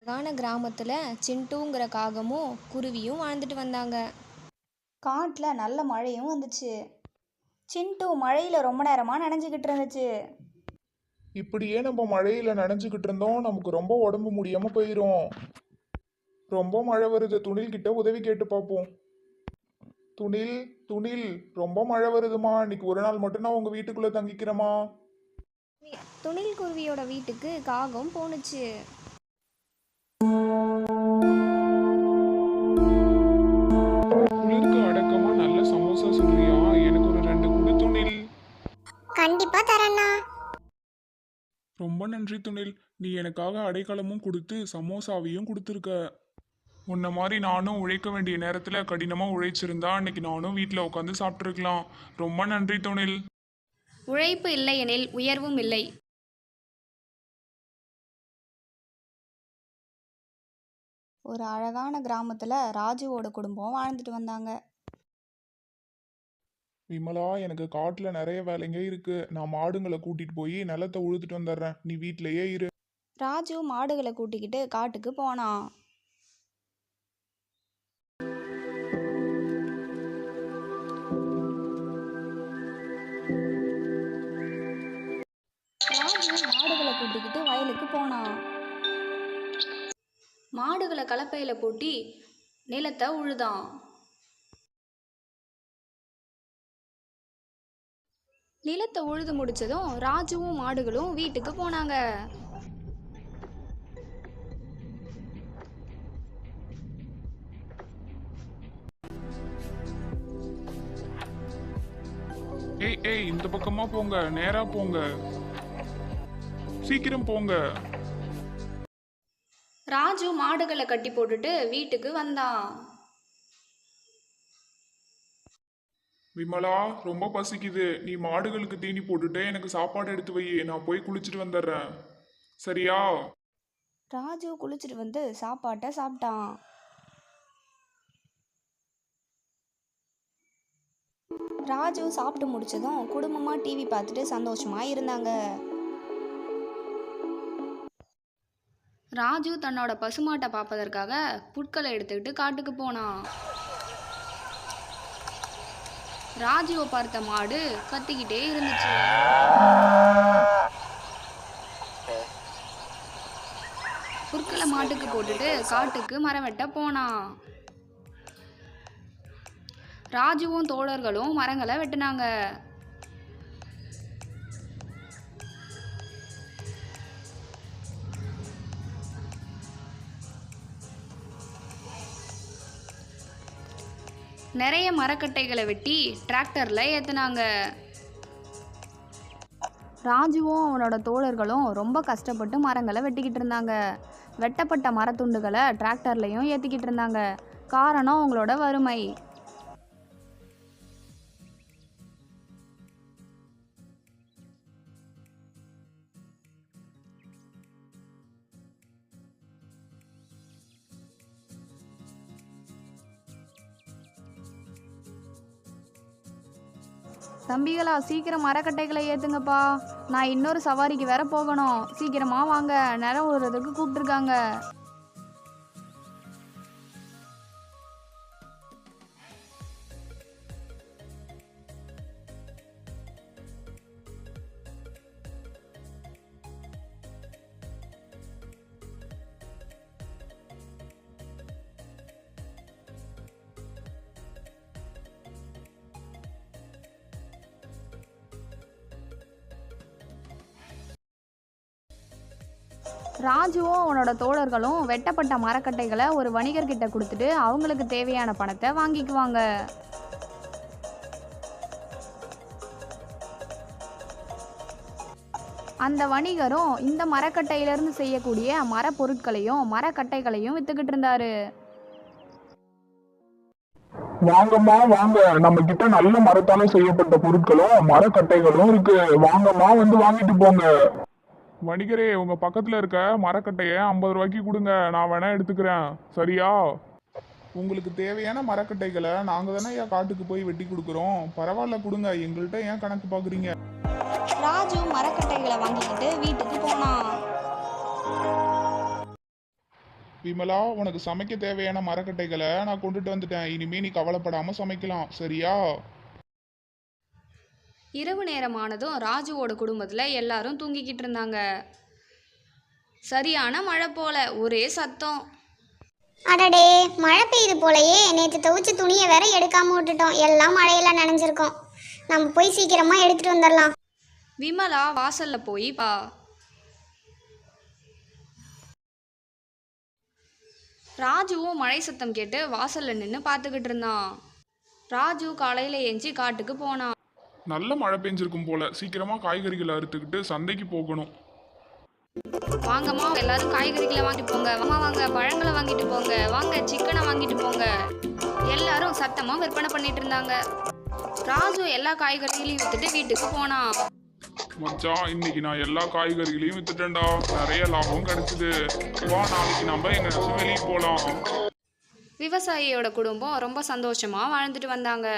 அழகான கிராமத்தில் சிண்டுங்கிற காகமும் குருவியும் வாழ்ந்துட்டு வந்தாங்க. காட்டில் நல்ல மழையும் வந்துச்சு. சிண்டு மழையில் ரொம்ப நேரமாக நனைஞ்சிக்கிட்டு இருந்துச்சு. இப்படியே நம்ம மழையில நனைஞ்சுக்கிட்டு இருந்தோம் நமக்கு ரொம்ப உடம்பு முடியாம போயிரும். ரொம்ப மழை வருது, துணில் கிட்ட உதவி கேட்டு பார்ப்போம். துணில், துணில், ரொம்ப மழை வருதுமா, இன்னைக்கு ஒரு நாள் மட்டும் நான் உங்க வீட்டுக்குள்ள தங்கிக்கிறேமா. துணில் குருவியோட வீட்டுக்கு காகம் போணுச்சு. குளிருக்கு அடக்கமா நல்ல சமோசா சொல்றியா? எனக்கு ஒரு 2 குடு துணில். கண்டிப்பா தரேண்ணா. ரொம்ப நன்றி துணில், நீ எனக்காக அடைக்கலமும் கொடுத்து சமோசாவையும் கொடுத்துருக்க. உன்ன மாதிரி நானும் உழைக்க வேண்டிய நேரத்துல கடினமா உழைச்சிருந்தா இன்னைக்கு நானும் வீட்டில் உட்காந்து சாப்பிட்டுருக்கலாம். ரொம்ப நன்றி துணில். உழைப்பு இல்லையெனில் உயர்வும் இல்லை. ஒரு அழகான கிராமத்தில் ராஜுவோட குடும்பம் வாழ்ந்துட்டு வந்தாங்க. விமலா, எனக்கு காட்டுல நிறைய வேலைங்க இருக்கு, நான் மாடுங்களை கூட்டிட்டு போய் நிலத்தை உழுதுட்டு வந்துடுறேன், நீ வீட்டிலேயே இரு. ராஜு மாடுகளை கூட்டிக்கிட்டு காட்டுக்கு போனான். ராஜு மாடுகளை கூட்டிக்கிட்டு வயலுக்கு போனான். மாடுகளை கலப்பையில் போட்டி நிலத்தை உழுதான். நிலத்தை உழுது முடிச்சதும் ராஜுவும் மாடுகளும் வீட்டுக்கு போனாங்க. ஏய் ஏய், இந்த பக்கமா போங்க, நேரா போங்க, சீக்கிரம் போங்க. ராஜு மாடுகளை கட்டி போட்டுட்டு வீட்டுக்கு வந்தான். விமலா, ரொம்ப பசிக்குது, நீ மாடுகளுக்கு தீனி போட்டுட்டு எனக்கு சாப்பாடு எடுத்து வை, நான் போய் குளிச்சுட்டு வந்துடுறேன், சரியா? ராஜு குளிச்சுட்டு வந்து சாப்பாட்டை சாப்பிட்டான். ராஜு சாப்பிட்டு முடிச்சதும் குடும்பமாக டிவி பார்த்துட்டு சந்தோஷமா இருந்தாங்க. ராஜு தன்னோட பசுமாட்டை பார்ப்பதற்காக புட்களை எடுத்துக்கிட்டு காட்டுக்கு போனான். ராஜுவை பார்த்த மாடு கத்திக்கிட்டே இருந்துச்சு. புற்களை மாட்டுக்கு போட்டுட்டு காட்டுக்கு மரம் வெட்ட போனான். ராஜுவும் தோழர்களும் மரங்களை வெட்டினாங்க. நிறைய மரக்கட்டைகளை வெட்டி டிராக்டர்ல ஏத்துனாங்க. ராஜுவும் அவனோட தோழர்களும் ரொம்ப கஷ்டப்பட்டு மரங்களை வெட்டிக்கிட்டு இருந்தாங்க. வெட்டப்பட்ட மரத்துண்டுகளை டிராக்டர்லையும் ஏற்றிக்கிட்டு இருந்தாங்க. காரணம் அவங்களோட வறுமை. தம்பிகளா, சீக்கிரம் மரக்கட்டைகளை ஏற்றுங்கப்பா, நான் இன்னொரு சவாரிக்கு வேற போகணும், சீக்கிரமா வாங்க, நிலம் உழுறதுக்கு கூப்பிட்டுருக்காங்க. ராஜுவும் அவனோட தோழர்களும் வெட்டப்பட்ட மரக்கட்டைகளை ஒரு வணிகர்கிட்ட கொடுத்துட்டு அவங்களுக்கு தேவையான பணத்தை வாங்கிக்குவாங்க. அந்த வணிகரும் இந்த மரக்கட்டையிலிருந்து செய்யக்கூடிய மரப்பொருட்களையும் மரக்கட்டைகளையும் வித்துக்கிட்டு இருந்தாரு. வாங்கம்மா வாங்க, நம்ம கிட்ட நல்ல மரத்தால செய்யப்பட்ட பொருட்களும் மரக்கட்டைகளும் இருக்கு, வாங்கம்மா வந்து வாங்கிட்டு போங்க. வணிகரே, உங்க பக்கத்துல இருக்க மரக்கட்டைய 50 ரூபாய்க்கு கொடுங்க, நான் வேணா எடுத்துக்கிறேன், சரியா? உங்களுக்கு தேவையான மரக்கட்டைகளை நாங்க தானே ஏன் காட்டுக்கு போய் வெட்டி கொடுக்குறோம், பரவாயில்ல கொடுங்க, எங்கள்கிட்ட ஏன் கணக்கு பாக்குறீங்க? ராஜு மரக்கட்டைகளை வாங்கிக்கிட்டு வீட்டுக்கு போனான். விமலா, உனக்கு சமைக்க தேவையான மரக்கட்டைகளை நான் கொண்டுட்டு வந்துட்டேன். இனிமே நீ கவலைப்படாம சமைக்கலாம், சரியா? இரவு நேரமானதும் ராஜுவோட குடும்பத்தில் எல்லாரும் தூங்கிக்கிட்டு இருந்தாங்க. சரியான மழை போல ஒரே சத்தம். அடடே, மழை பெய்யுது போலயே. நேற்று துவைச்ச துணியை வேற எடுக்காம விட்டுட்டோம். எல்லாம் மழையெல்லாம் நனைஞ்சிருக்கோம். நம்ம போய் சீக்கிரமா எடுத்துட்டு வந்துடலாம். விமலா வாசல்ல போய் ராஜுவும் மழை சத்தம் கேட்டு வாசல்ல நின்று பார்த்துக்கிட்டு இருந்தான். ராஜு காலையில எஞ்சி காட்டுக்கு போனான். நல்ல மழை பெஞ்சிருக்கும் போல. சீக்கிரமா காய்கறிகளை அறுத்துக்கிட்டு சந்தைக்கு போகணும். வாங்கம்மா, எல்லாரும் காய்கறிகளை வாங்கிட்டு போங்க. அம்மா வாங்க, பழங்களை வாங்கிட்டு போங்க. வாங்க, சிக்கனை வாங்கிட்டு போங்க. எல்லாரும் சத்தமா விற்பனை பண்ணிட்டு இருந்தாங்க. ராஜு எல்லா காய்கறிகளையும் வித்துட்டு வீட்டுக்கு போனான். மச்சான், இன்னைக்கு நான் எல்லா காய்கறிகளையும் வித்துட்டேன்டா. நிறைய லாபம் கிடைச்சது. வா, நாளைக்கு நம்ம எங்கேயாச்சும் வெளியே போலாம். விவசாயியோட குடும்பம் ரொம்ப சந்தோஷமா வாழ்ந்துட்டு வந்தாங்க.